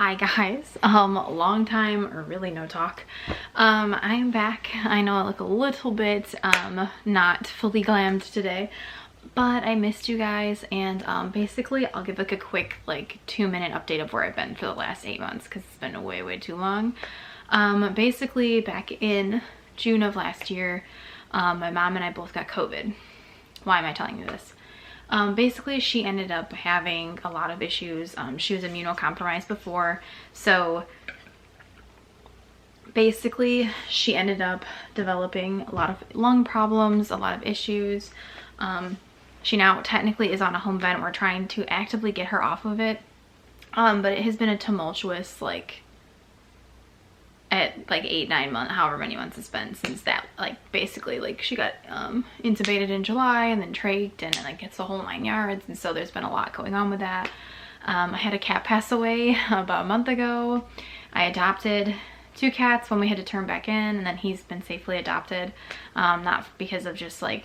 Hi guys, long time or really no talk. I'm back. I know I look a little bit not fully glammed today, but I missed you guys, and basically I'll give like a quick 2-minute update of where I've been for the last 8 months because it's been way too long. Basically back in June of last year, my mom and I both got COVID. Why am I telling you this? Basically she ended up having a lot of issues. She was immunocompromised before, so basically she ended up developing a lot of lung problems, a lot of issues. She now technically is on a home vent. We're trying to actively get her off of it, but it has been a tumultuous at 8-9 months, however many months it's been since that. Basically she got intubated in July and then trached, and then it's the whole 9 yards, and so there's been a lot going on with that. I had a cat pass away about a month ago. I adopted 2 cats when we had to turn back in, and then he's been safely adopted, not because of just the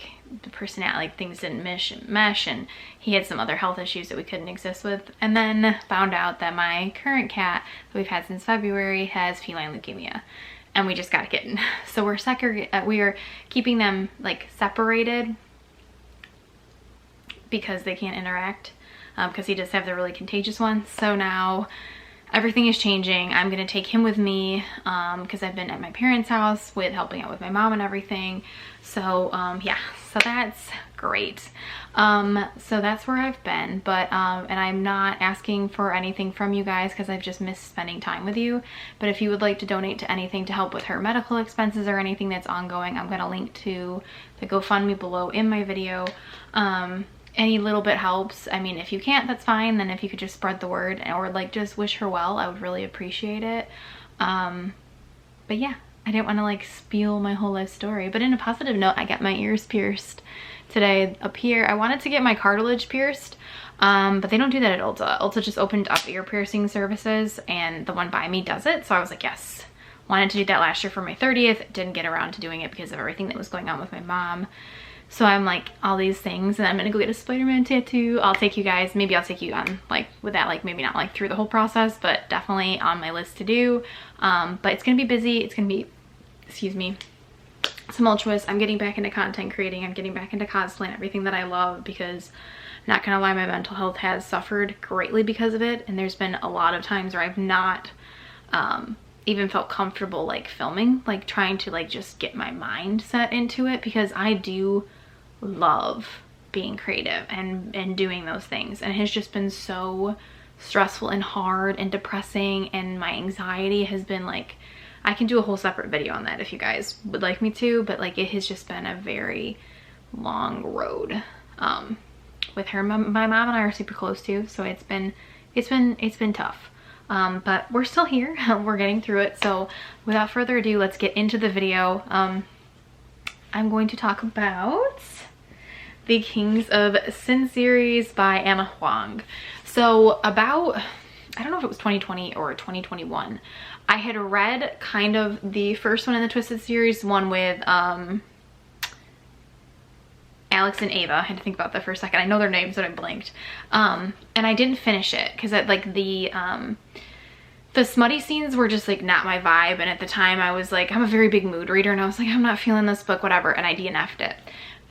personality, things didn't mesh, and he had some other health issues that we couldn't exist with. And then found out that my current cat that we've had since February has feline leukemia, and we just got a kitten. So we are keeping them separated because they can't interact, because he does have the really contagious one. So now everything is changing. I'm gonna take him with me because I've been at my parents' house with helping out with my mom and everything. So yeah, so that's great. So that's where I've been, but and I'm not asking for anything from you guys because I've just missed spending time with you. But if you would like to donate to anything to help with her medical expenses or anything that's ongoing, I'm gonna link to the GoFundMe below in my video. Any little bit helps. I mean, if you can't, that's fine. Then if you could just spread the word or just wish her well, I would really appreciate it. But yeah, I didn't want to spiel my whole life story, but in a positive note, I got my ears pierced today up here. I wanted to get my cartilage pierced, but they don't do that at Ulta. Ulta just opened up ear piercing services, and the one by me does it. So I was like, yes. Wanted to do that last year for my 30th. Didn't get around to doing it because of everything that was going on with my mom. So I'm all these things, and I'm gonna go get a Spider-Man tattoo. I'll take you guys, maybe I'll take you on with that, maybe not through the whole process, but definitely on my list to do. But it's gonna be busy. It's gonna be, excuse me, tumultuous. I'm getting back into content creating. I'm getting back into cosplay and everything that I love, because not gonna lie, my mental health has suffered greatly because of it. And there's been a lot of times where I've not even felt comfortable filming, trying to just get my mind set into it, because I do love being creative and doing those things, and it has just been so stressful and hard and depressing, and my anxiety has been I can do a whole separate video on that if you guys would like me to, but it has just been a very long road with her. My mom and I are super close too, so it's been tough. But we're still here. We're getting through it. So without further ado, let's get into the video. I'm going to talk about the Kings of Sin series by Ana Huang. So about, I don't know if it was 2020 or 2021, I had read kind of the first one in the Twisted series, one with Alex and Ava. I had to think about that for a second. I know their names, but I blanked. And I didn't finish it because the smutty scenes were just not my vibe. And at the time I was I'm a very big mood reader, and I was I'm not feeling this book, whatever. And I DNF'd it.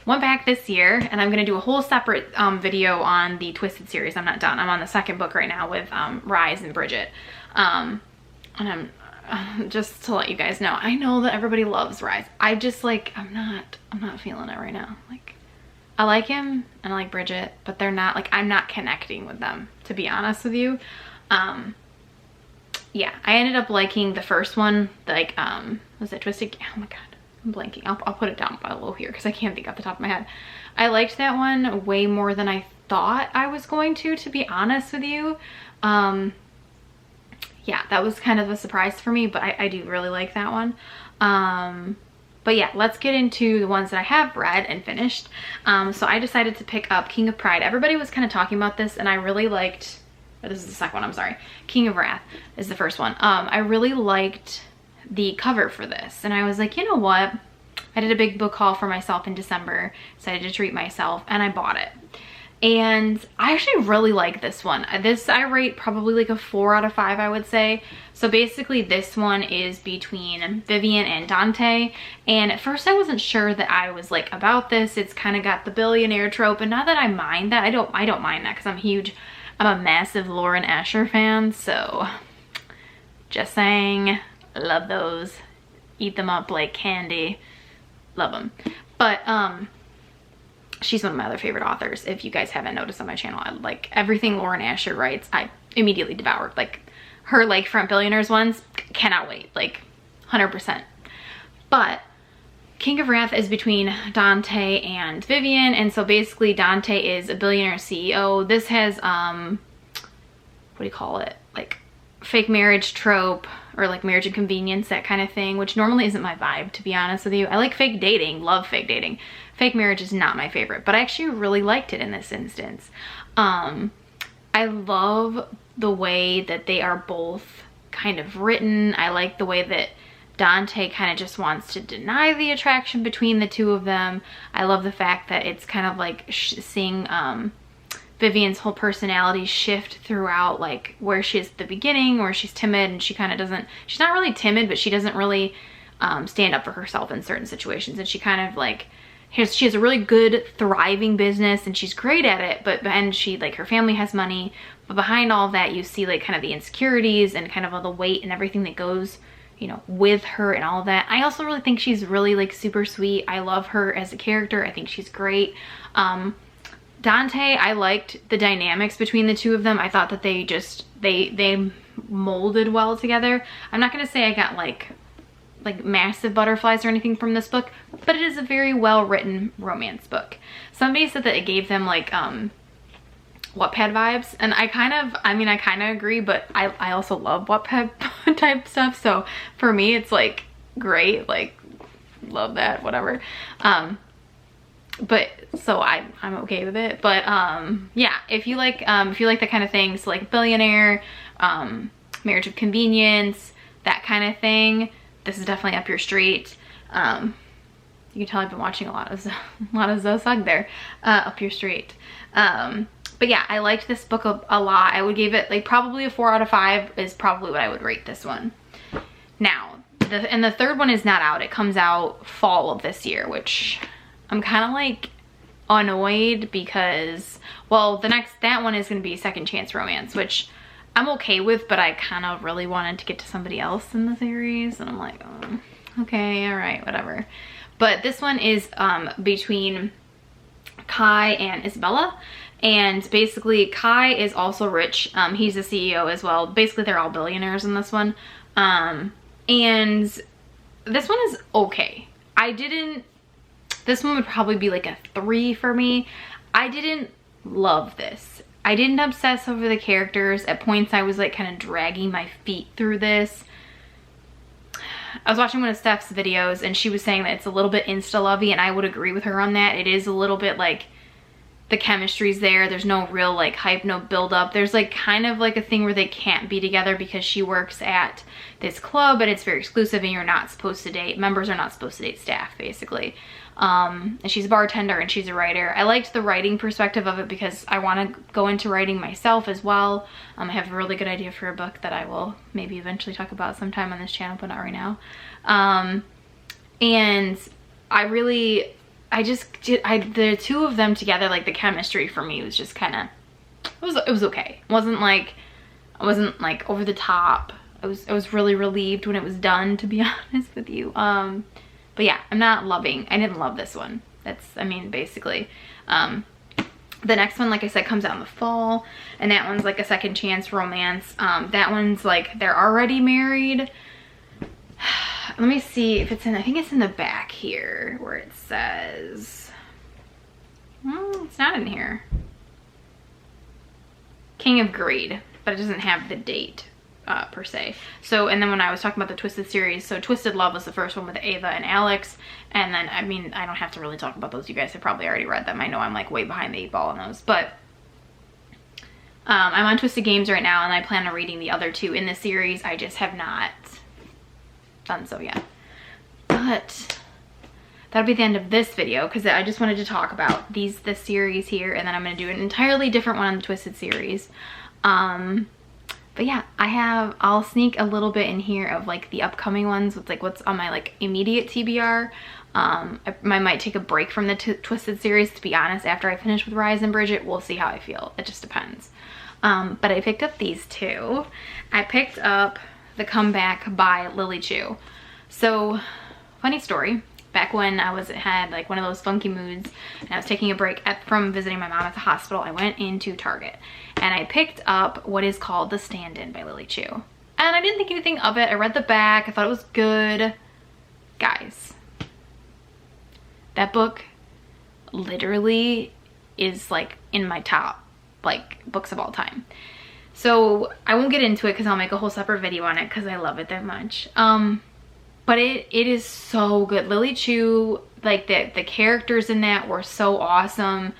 Went back this year, and I'm gonna do a whole separate video on the Twisted series. I'm not done. I'm on the second book right now with Rise and Bridget. And I'm just to let you guys know, I know that everybody loves Rise. I just I'm not feeling it right now. I like him and I like Bridget, but they're not I'm not connecting with them, to be honest with you. Yeah, I ended up liking the first one, was it Twisted? Oh my god, I'm blanking. I'll put it down below here because I can't think off the top of my head. I liked that one way more than I thought I was going to be honest with you. Yeah, that was kind of a surprise for me, but I do really like that one. But yeah, let's get into the ones that I have read and finished. So I decided to pick up King of Pride. Everybody was kind of talking about this, and I really liked, this is the second one, I'm sorry. King of Wrath is the first one. I really liked the cover for this, and I was you know what? I did a big book haul for myself in December, decided to treat myself, and I bought it. And I actually really like this one. This I rate probably like a 4 out of 5, I would say. So basically this one is between Vivian and Dante. And at first I wasn't sure that I was like about this. It's kind of got the billionaire trope, and not that I mind that. I don't mind that, because I'm a massive Lauren Asher fan. So just saying, love those. Eat them up like candy. Love them. But she's one of my other favorite authors. If you guys haven't noticed on my channel, I like everything Lauren Asher writes. I immediately devoured. Like her Lakefront Billionaires ones, cannot wait, like 100%. But King of Wrath is between Dante and Vivian, and so basically Dante is a billionaire CEO. This has what do you call it, like fake marriage trope, or like marriage and convenience, that kind of thing, which normally isn't my vibe, to be honest with you. I like fake dating, love fake dating. Fake marriage is not my favorite, but I actually really liked it in this instance. I love the way that they are both kind of written. I like the way that Dante kind of just wants to deny the attraction between the two of them. I love the fact that it's kind of like seeing Vivian's whole personality shift throughout, like where she is at the beginning, where she's timid and she kind of doesn't, she's not really timid, but she doesn't really stand up for herself in certain situations. And she kind of like, she has a really good thriving business and she's great at it, and she, like, her family has money, but behind all of that you see like kind of the insecurities and kind of all the weight and everything that goes, you know, with her and all of that. I also really think she's really like super sweet. I love her as a character. I think she's great. Dante, I liked the dynamics between the two of them. I thought that they just, they molded well together. I'm not gonna say I got like massive butterflies or anything from this book, but it is a very well written romance book. Somebody said that it gave them like Wattpad vibes, and I kind of agree, but I also love Wattpad type stuff, so for me it's like great, like love that, whatever. But so I'm okay with it. But yeah, if you like that kind of thing, so like billionaire, marriage of convenience, that kind of thing, this is definitely up your street. You can tell I've been watching a lot of Zosug there, up your street. But yeah, I liked this book a lot. I would give it like probably a 4 out of 5 is probably what I would rate this one. Now, the third one is not out. It comes out fall of this year, which I'm kind of like annoyed because, well, that one is going to be Second Chance Romance, which I'm okay with, but I kind of really wanted to get to somebody else in the series, and I'm like, oh, okay, all right, whatever. But this one is between Kai and Isabella, and basically Kai is also rich. He's a CEO as well. Basically, they're all billionaires in this one, and this one is okay. This one would probably be like a 3 for me. I didn't love this. I didn't obsess over the characters. At points I was like kind of dragging my feet through this. I was watching one of Steph's videos and she was saying that it's a little bit insta-lovey, and I would agree with her on that. It is a little bit like the chemistry's there. There's no real like hype, no build up. There's like kind of like a thing where they can't be together because she works at this club and it's very exclusive and you're not supposed to date, members are not supposed to date staff basically. And she's a bartender and she's a writer. I liked the writing perspective of it because I want to go into writing myself as well. I have a really good idea for a book that I will maybe eventually talk about sometime on this channel, but not right now. And the two of them together, like the chemistry for me was just kind of, it was okay. I wasn't like over the top. I was really relieved when it was done, to be honest with you. But yeah, I didn't love this one. Basically. The next one, like I said, comes out in the fall, and that one's like a Second Chance Romance. That one's like, they're already married. Let me see if it's I think it's in the back here where it says, it's not in here. King of Greed, but it doesn't have the date. Per se. So, and then when I was talking about the Twisted series, so Twisted Love was the first one with Ava and Alex, and then I don't have to really talk about those. You guys have probably already read them. I know I'm like way behind the 8 ball on those, but I'm on Twisted Games right now, and I plan on reading the other 2 in the series. I just have not done so yet. But that'll be the end of this video, because I just wanted to talk about this series here, and then I'm going to do an entirely different one on the Twisted series. But yeah, I'll sneak a little bit in here of like the upcoming ones with like what's on my like immediate TBR. I might take a break from the Twisted series, to be honest. After I finish with Rise and Bridget, we'll see how I feel. It just depends. But I picked up these two. I picked up The Comeback by Lily Chu. So, funny story. Back when I had like one of those funky moods and I was taking a break from visiting my mom at the hospital, I went into Target and I picked up what is called The Stand-In by Lily Chu. And I didn't think anything of it. I read the back. I thought it was good. Guys, that book literally is like in my top like books of all time. So I won't get into it because I'll make a whole separate video on it because I love it that much. But it is so good. Lily Chu, like the characters in that were so awesome,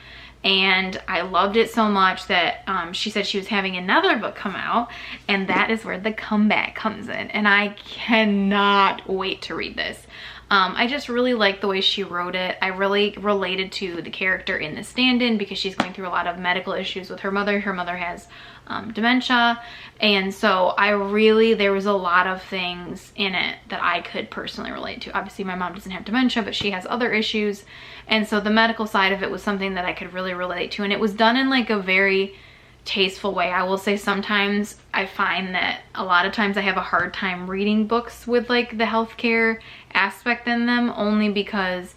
and I loved it so much that she said she was having another book come out, and that is where The Comeback comes in, and I cannot wait to read this. I just really like the way she wrote it. I really related to the character in The Stand-In because she's going through a lot of medical issues with her mother. Her mother has dementia, and so there was a lot of things in it that I could personally relate to. Obviously my mom doesn't have dementia, but she has other issues, and so the medical side of it was something that I could really relate to, and it was done in like a very tasteful way. I will say sometimes I find that a lot of times I have a hard time reading books with like the healthcare aspect in them, only because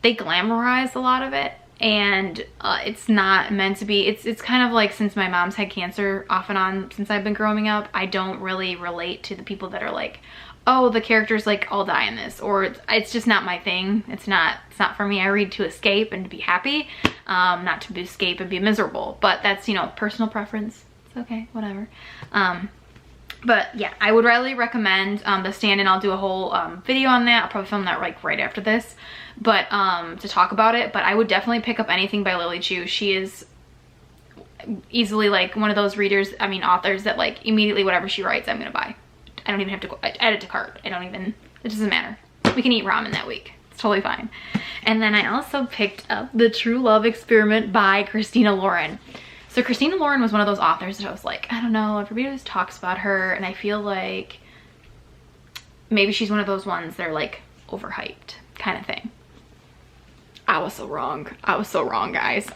they glamorize a lot of it, and it's not meant to be. It's kind of like, since my mom's had cancer off and on since I've been growing up, I don't really relate to the people that are like, oh, the characters like all die in this, or it's just not my thing. It's not for me. I read to escape and to be happy, not to escape and be miserable. But that's, you know, personal preference. It's okay, whatever. But yeah, I would really recommend The Stand-In. I'll do a whole video on that. I'll probably film that like right after this, but to talk about it. But I would definitely pick up anything by Lily Chu. She is easily like one of those authors that like immediately whatever she writes, I'm gonna buy. I don't even have to add it to cart. It doesn't matter. We can eat ramen that week. It's totally fine. And then I also picked up The True Love Experiment by Christina Lauren. So Christina Lauren was one of those authors that I was like, I don't know, everybody always talks about her, and I feel like maybe she's one of those ones that are like overhyped kind of thing. I was so wrong. I was so wrong, guys.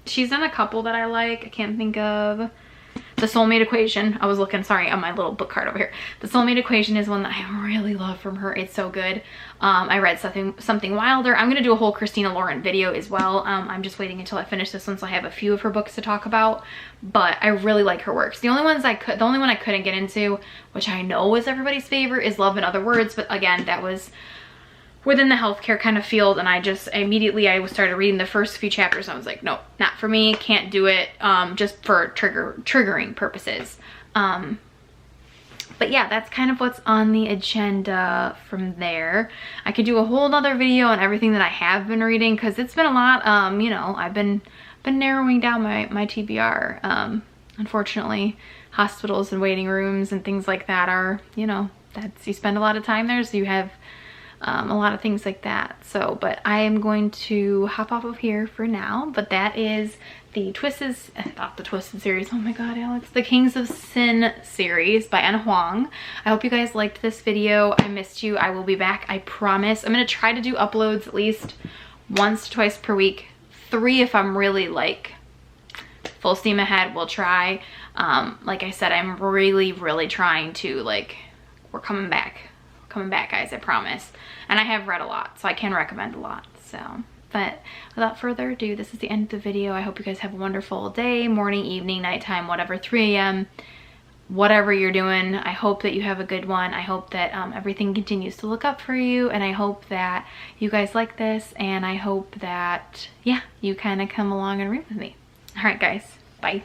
She's done a couple that I like. I can't think of. The Soulmate Equation. I was looking, sorry, on my little book card over here. The Soulmate Equation is one that I really love from her. It's so good. I read Something Wilder. I'm going to do a whole Christina Lauren video as well. I'm just waiting until I finish this one so I have a few of her books to talk about. But I really like her works. The only one I couldn't get into, which I know is everybody's favorite, is Love in Other Words. But again, that was within the healthcare kind of field, and I started reading the first few chapters and I was like, nope, not for me, can't do it, just for triggering purposes. But yeah, that's kind of what's on the agenda from there. I could do a whole nother video on everything that I have been reading, because it's been a lot. You know, I've been narrowing down my TBR. Unfortunately, hospitals and waiting rooms and things like that are, you know, you spend a lot of time there, so you have a lot of things like that. So, but I am going to hop off of here for now. But that is the Twisted series. Oh my god, Alex. The Kings of Sin series by Ana Huang. I hope you guys liked this video. I missed you. I will be back, I promise. I'm going to try to do uploads at least once, twice per week. 3 if I'm really like full steam ahead. We'll try. Like I said, I'm really trying to, like, we're coming back, guys, I promise. And I have read a lot, so I can recommend a lot. So, but without further ado, this is the end of the video. I hope you guys have a wonderful day, morning, evening, nighttime, whatever, 3 a.m., whatever you're doing. I hope that you have a good one. I hope that everything continues to look up for you, and I hope that you guys like this, and I hope that, yeah, you kind of come along and read with me. All right, guys, bye.